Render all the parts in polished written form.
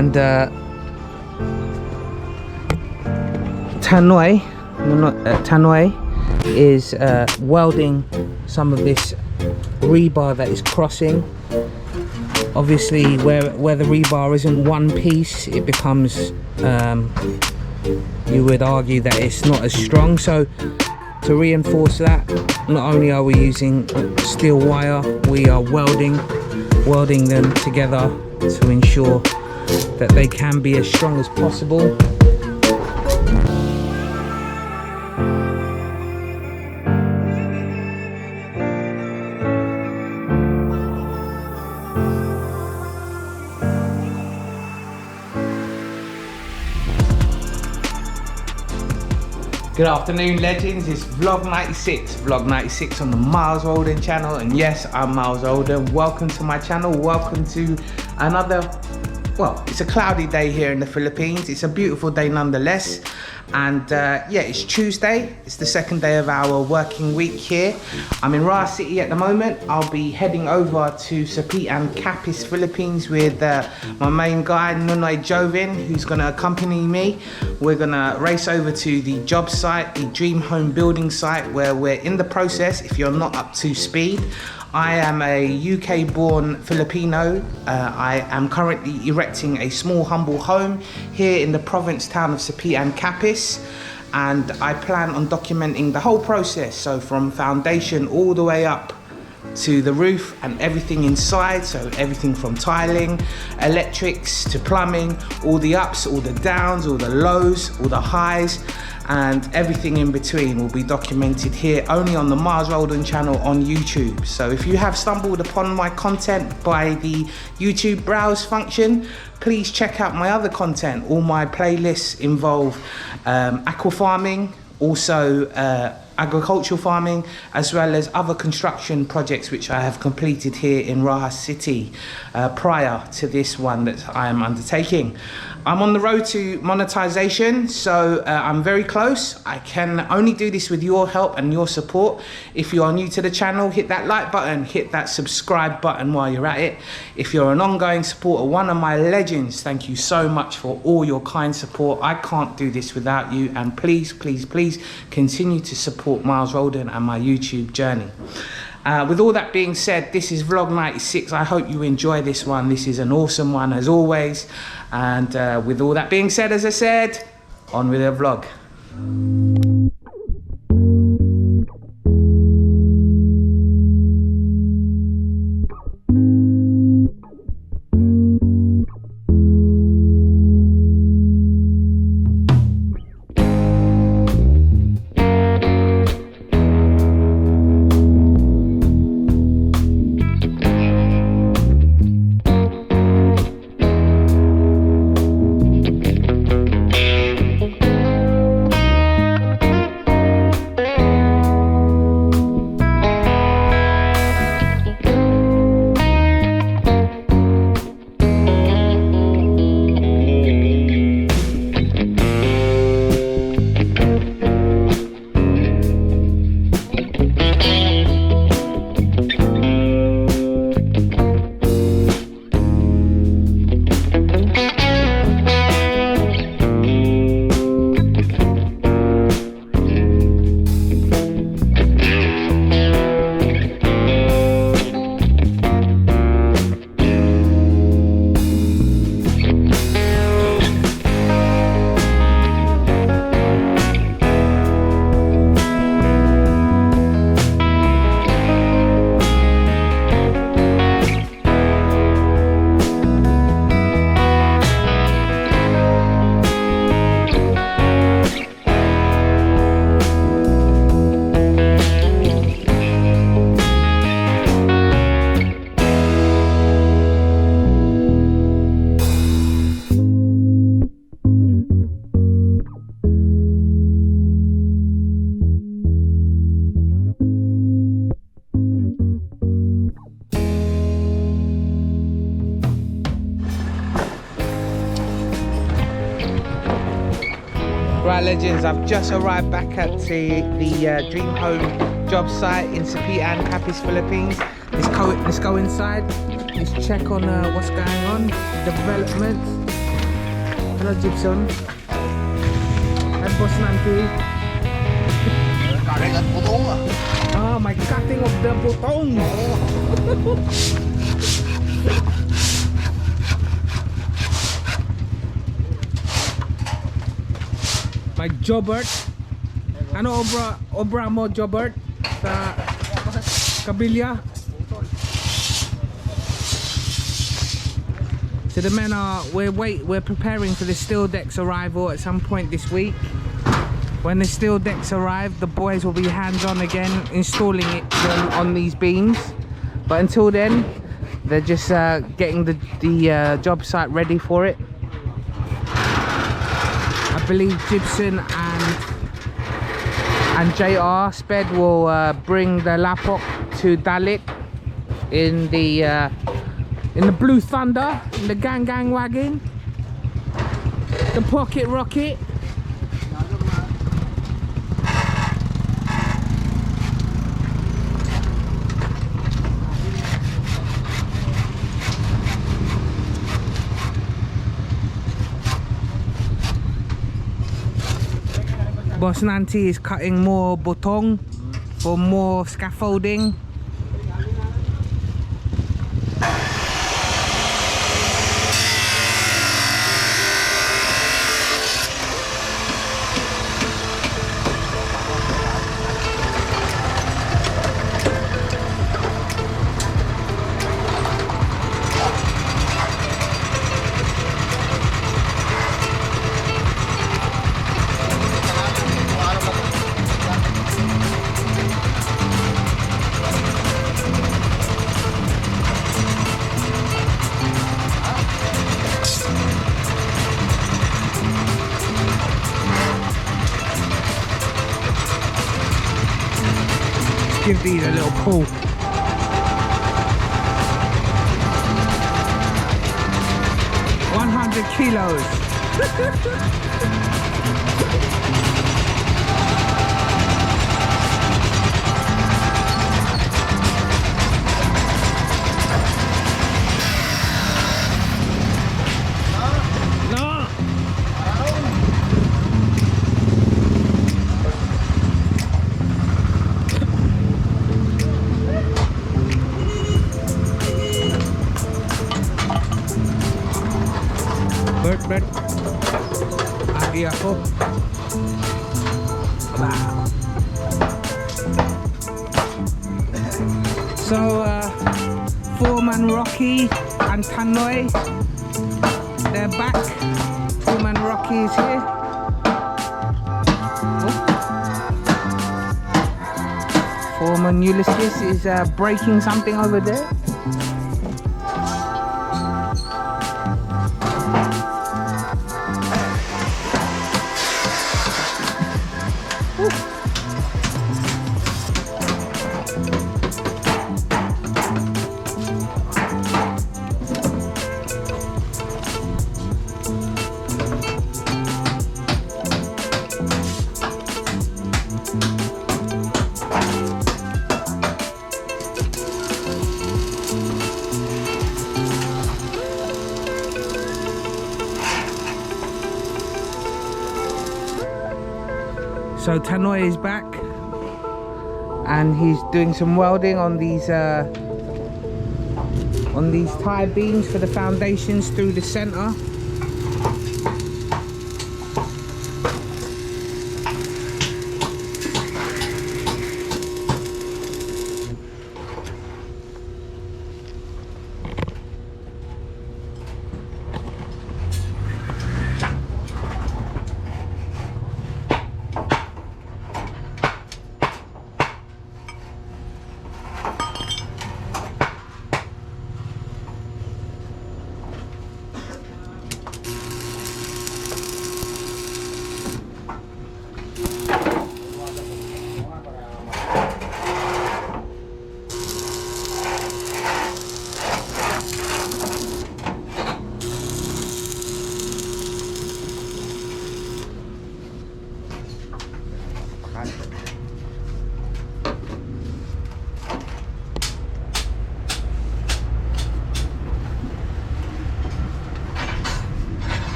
and Tanoi is welding some of this rebar that is crossing. Obviously where the rebar isn't one piece, it becomes you would argue that it's not as strong. So to reinforce that, not only are we using steel wire, we are welding them together to ensure that they can be as strong as possible. Good afternoon, legends. It's vlog 96 on the Miles Olden channel, and yes, I'm Miles Olden. Welcome to my channel. Welcome to another, well, it's a cloudy day here in the Philippines. It's a beautiful day nonetheless. And yeah, it's Tuesday. It's the second day of our working week here. I'm in Raha City at the moment. I'll be heading over to Sapi and Capiz, Philippines with my main guy, Nunoy Jovin, who's gonna accompany me. We're gonna race over to the job site, the dream home building site, where we're in the process. If you're not up to speed, I am a UK-born Filipino. I am currently erecting a small, humble home here in the province town of Sapi and Capiz, and I plan on documenting the whole process, so from foundation all the way up to the roof and everything inside, so everything from tiling, electrics to plumbing, all the ups, all the downs, all the lows, all the highs, and everything in between will be documented here only on the Miles Olden channel on YouTube. So if you have stumbled upon my content by the YouTube browse function, please check out my other content. All my playlists involve aqua farming, also agricultural farming, as well as other construction projects which I have completed here in Raha City prior to this one that I am undertaking. I'm on the road to monetization, so I'm very close. I can only do this with your help and your support. If you are new to the channel, hit that like button, hit that subscribe button while you're at it. If you're an ongoing supporter, one of my legends, thank you so much for all your kind support. I can't do this without you, and please, please, please continue to support Miles Olden and my YouTube journey. With all that being said, this is vlog 96. I hope you enjoy this one. This is an awesome one as always. And with all that being said, as I said, on with the vlog. Right, legends, I've just arrived back at the Dream Home job site in Sapi and Capiz, Philippines. Let's go inside. Let's check on what's going on, development. Hello, Gibson. And Boss Nanti. Karing at putong ah. Ah, my cutting of the butong. My Jobert. Ano obra mo Jobert sa Kabilya? So the men are we're preparing for the steel decks arrival at some point this week. When the steel decks arrive, the boys will be hands-on again installing them on these beams. But until then, they're just getting the job site ready for it. I believe Gibson and JR Sped will bring the laptop to Dalit in the Blue Thunder, in the GangGang wagon, the Pocket Rocket. Boss Nanti is cutting more butong for more scaffolding. Give these a little pull. $100 Bert, agi ako. Wow. So, Foreman Rocky and Tanoy, they're back. Foreman Rocky is here. Oh. Foreman Ulysses is breaking something over there. So Tanoy is back and he's doing some welding on these tie beams for the foundations through the center.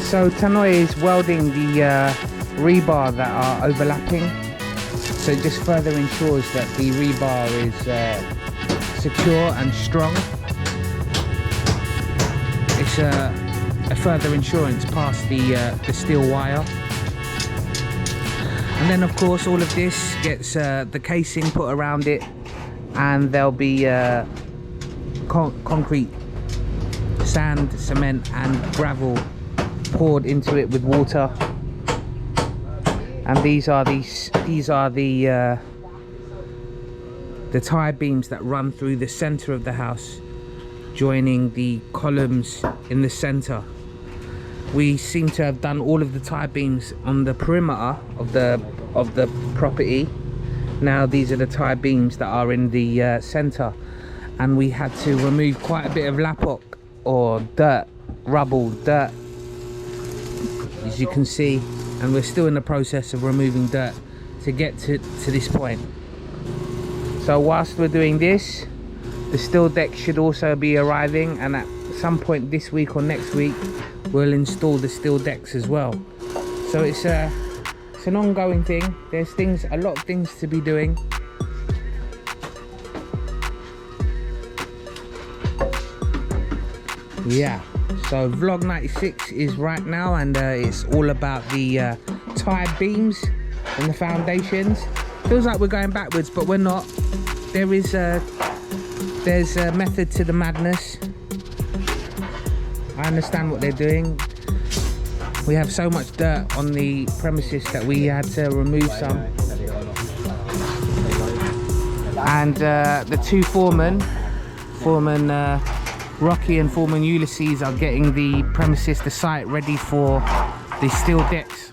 So Tannoy is welding the rebar that are overlapping, so it just further ensures that the rebar is secure and strong. It's a further insurance past the steel wire. And then of course all of this gets the casing put around it, and there'll be concrete, sand, cement and gravel poured into it with water. And these are the tie beams that run through the center of the house, joining the columns in the center. We seem to have done all of the tie beams on the perimeter of the property. Now these are the tie beams that are in the center, and we had to remove quite a bit of lapok, or dirt, rubble, dirt, as you can see, and we're still in the process of removing dirt to get to this point. So whilst we're doing this, the steel deck should also be arriving, and at some point this week or next week we'll install the steel decks as well. So it's an ongoing thing. There's a lot of things to be doing. Yeah, so vlog 96 is right now, and it's all about the tie beams and the foundations. Feels like we're going backwards, but we're not. There's a method to the madness. I understand what they're doing. We have so much dirt on the premises that we had to remove some. And the two foremen Rocky and foreman Ulysses, are getting the premises, the site, ready for the steel decks.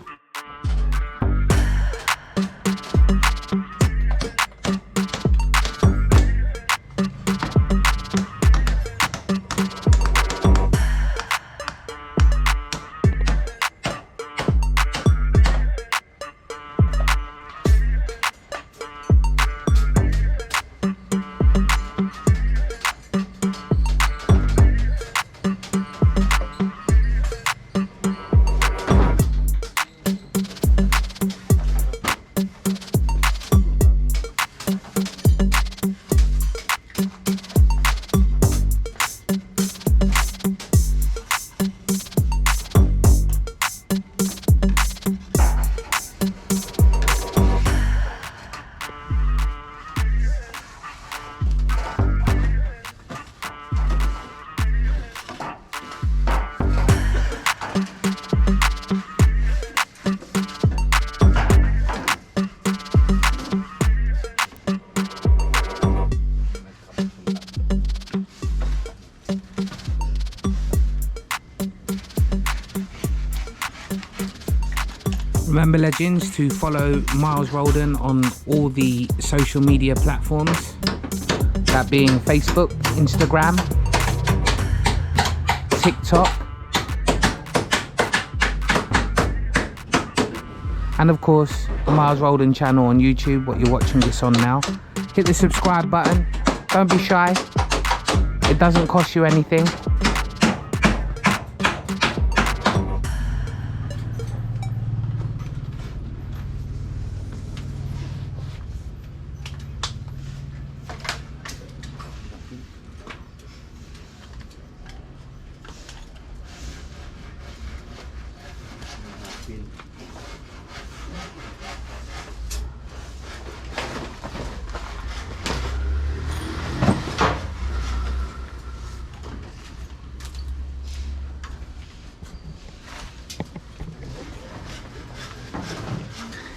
Remember, legends, to follow Miles Roldan on all the social media platforms, that being Facebook, Instagram, TikTok, and of course the Miles Roldan channel on YouTube, what you're watching this on now. Hit the subscribe button, don't be shy, it doesn't cost you anything.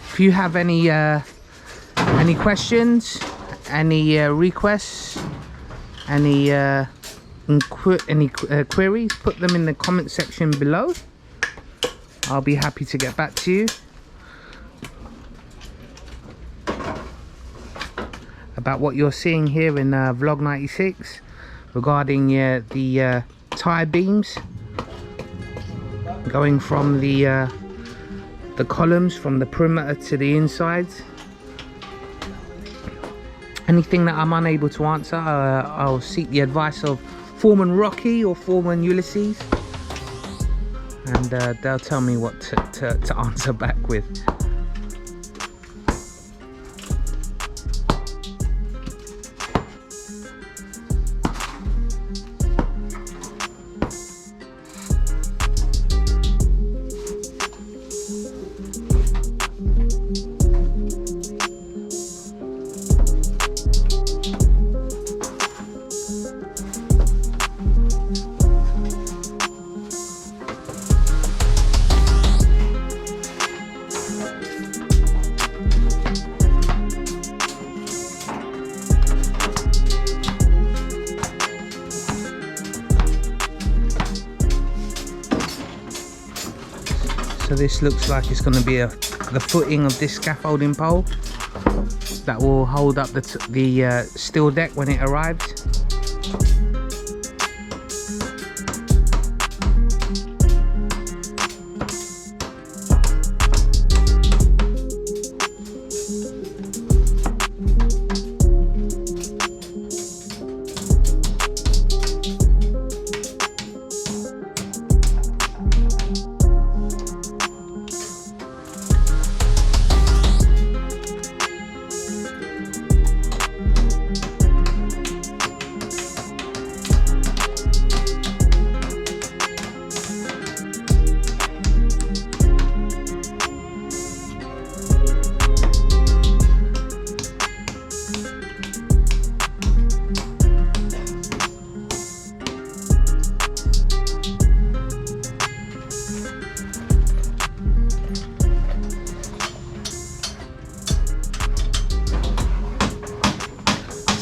If you have any questions, any requests, any queries, put them in the comment section below. I'll be happy to get back to you about what you're seeing here in vlog 96 regarding the tie beams going from the columns from the perimeter to the insides. Anything that I'm unable to answer, I'll seek the advice of Foreman Rocky or Foreman Ulysses, and they'll tell me what to answer back with. So this looks like it's going to be the footing of this scaffolding pole that will hold up the steel deck when it arrives.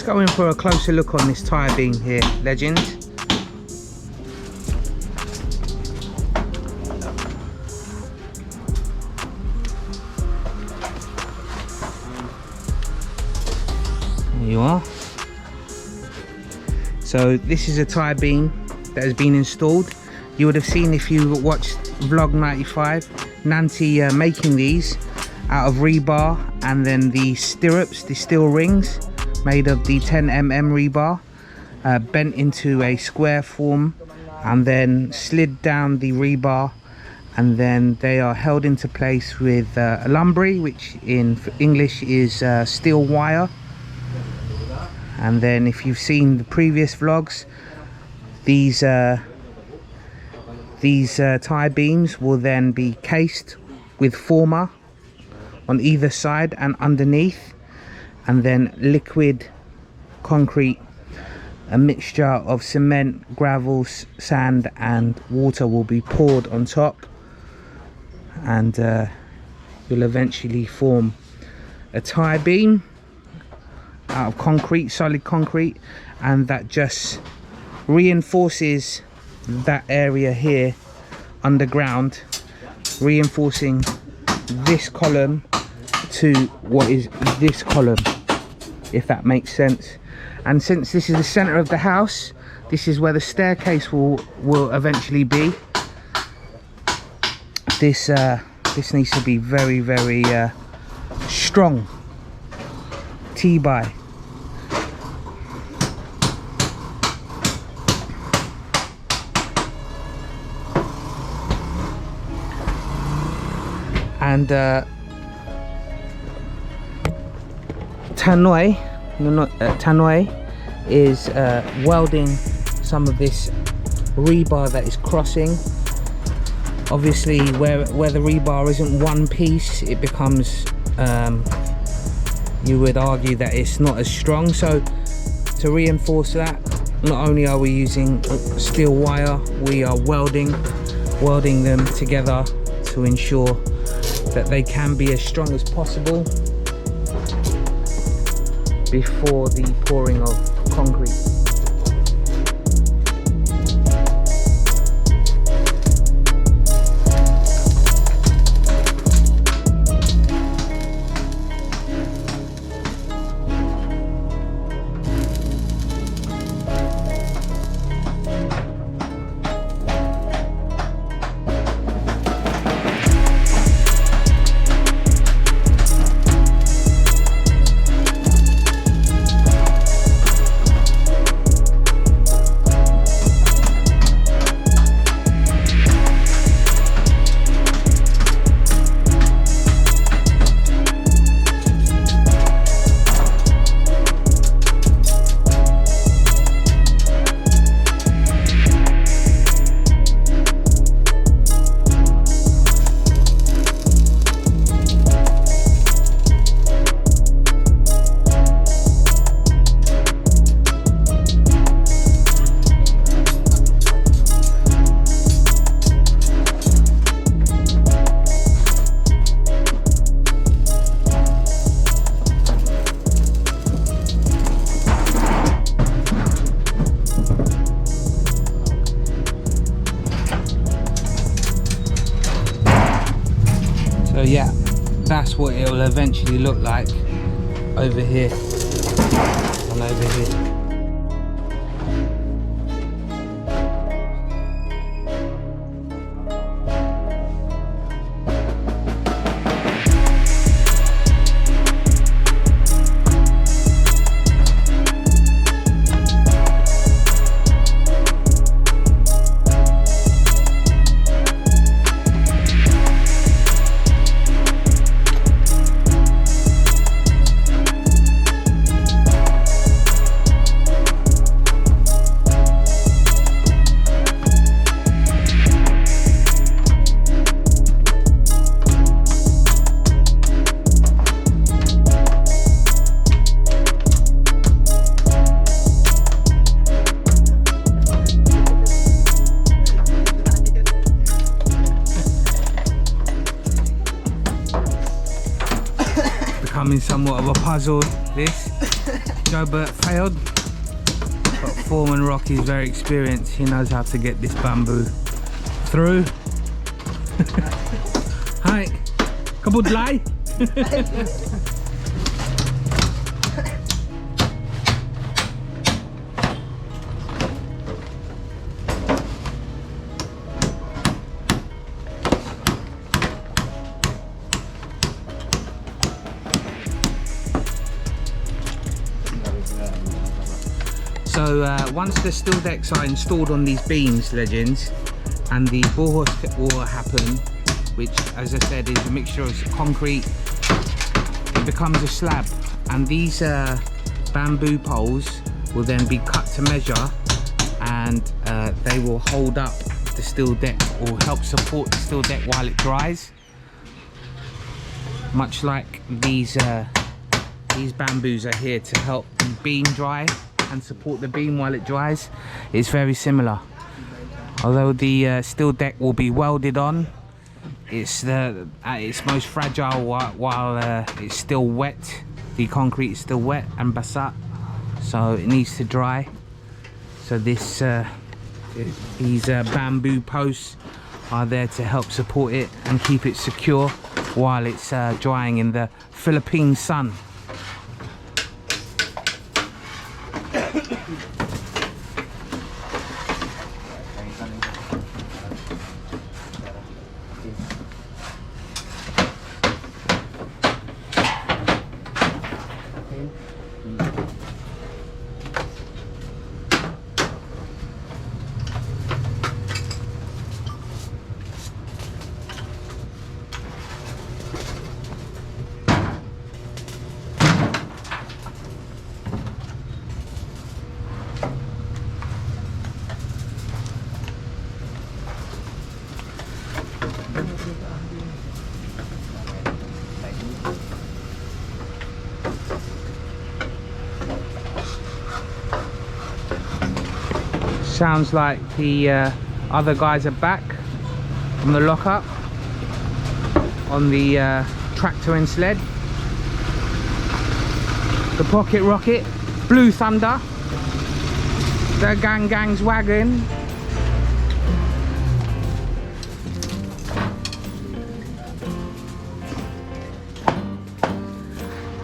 Go in for a closer look on this tie beam here, legends. There you are. So this is a tie beam that has been installed. You would have seen, if you watched vlog 95, Nanti making these out of rebar, and then the stirrups, the steel rings made of the 10mm rebar, bent into a square form and then slid down the rebar, and then they are held into place with lumbery, which in English is steel wire. And then if you've seen the previous vlogs, these tie beams will then be cased with former on either side and underneath, and then liquid concrete, a mixture of cement, gravel, sand and water will be poured on top, and you'll eventually form a tie beam out of concrete, solid concrete, and that just reinforces that area here underground, reinforcing this column to what is this column, if that makes sense. And since this is the center of the house, this is where the staircase will eventually be. This needs to be very, very strong T-by. And Tanoi is welding some of this rebar that is crossing. Obviously where the rebar isn't one piece, it becomes you would argue that it's not as strong. So to reinforce that, not only are we using steel wire, we are welding them together to ensure that they can be as strong as possible before the pouring of concrete. eventually look like over here and over here. Becoming somewhat of a puzzle, this. Jobert failed, but Foreman Rocky is very experienced. He knows how to get this bamboo through. Hi, kabudlay. So once the steel decks are installed on these beams, legends, and the bore will happen, which, as I said, is a mixture of concrete, it becomes a slab, and these bamboo poles will then be cut to measure, and they will hold up the steel deck or help support the steel deck while it dries. Much like these bamboos are here to help the beam dry and support the beam while it dries. It's very similar. Although the steel deck will be welded on, it's at its most fragile while it's still wet. The concrete is still wet and basat, so it needs to dry. So these bamboo posts are there to help support it and keep it secure while it's drying in the Philippine sun. Sounds like the other guys are back from the lockup on the tractor and sled. The Pocket Rocket, Blue Thunder, the GangGang's wagon.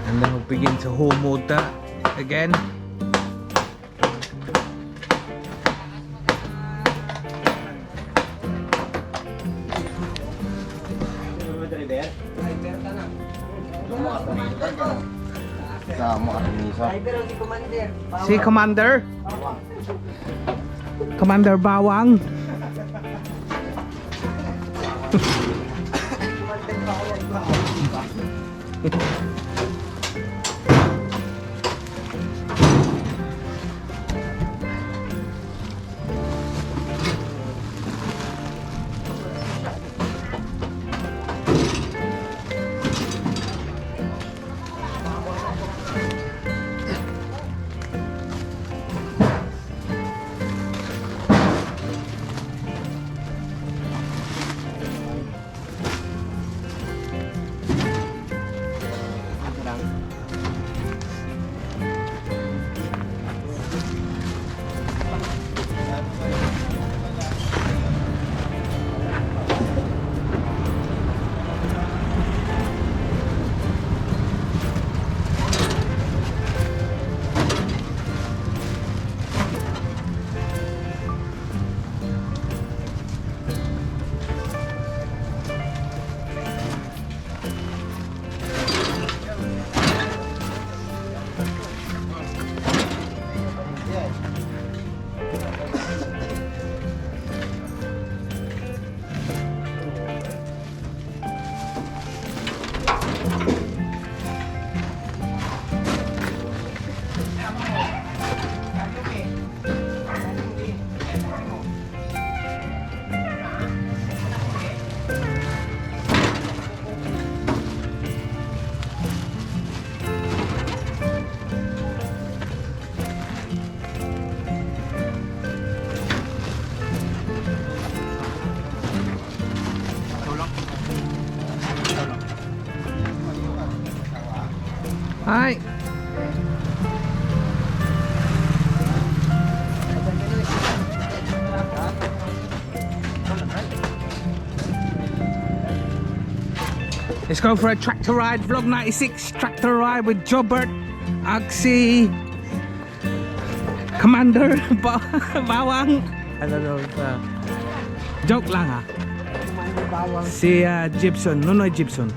And they'll begin to haul more dirt again. Si Commander Bawang. Hi. Let's go for a tractor ride, vlog 96, tractor ride with Jobert, Axie, Commander, Bawang. I don't know if, joke lang ha. Si Gibson, Nonoy Gibson.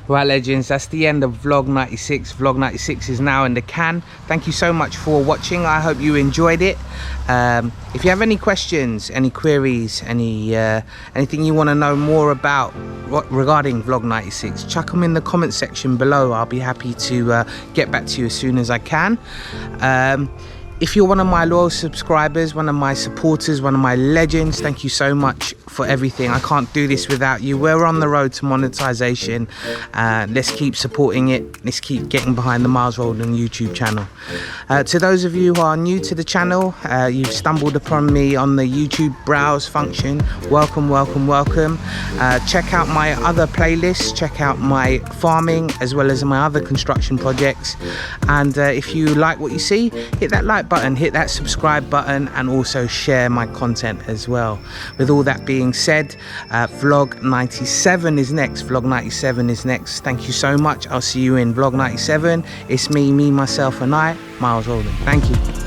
Right legends, that's the end of vlog 96. Vlog 96 is now in the can. Thank you so much for watching. I hope you enjoyed it. If you have any questions, any queries, anything you want to know more about regarding vlog 96, chuck them in the comment section below. I'll be happy to get back to you as soon as I can. If you're one of my loyal subscribers, one of my supporters, one of my legends, thank you so much for everything. I can't do this without you. We're on the road to monetization. Let's keep supporting it. Let's keep getting behind the Miles Roldan YouTube channel. To those of you who are new to the channel, you've stumbled upon me on the YouTube browse function. Welcome, welcome, welcome. Check out my other playlists. Check out my farming as well as my other construction projects. And if you like what you see, hit that like button, hit that subscribe button, and also share my content as well. With all that being said, vlog 97 is next. Vlog 97 is next. Thank you so much. I'll see you in vlog 97. It's me, myself and I, Miles Roldan. Thank you.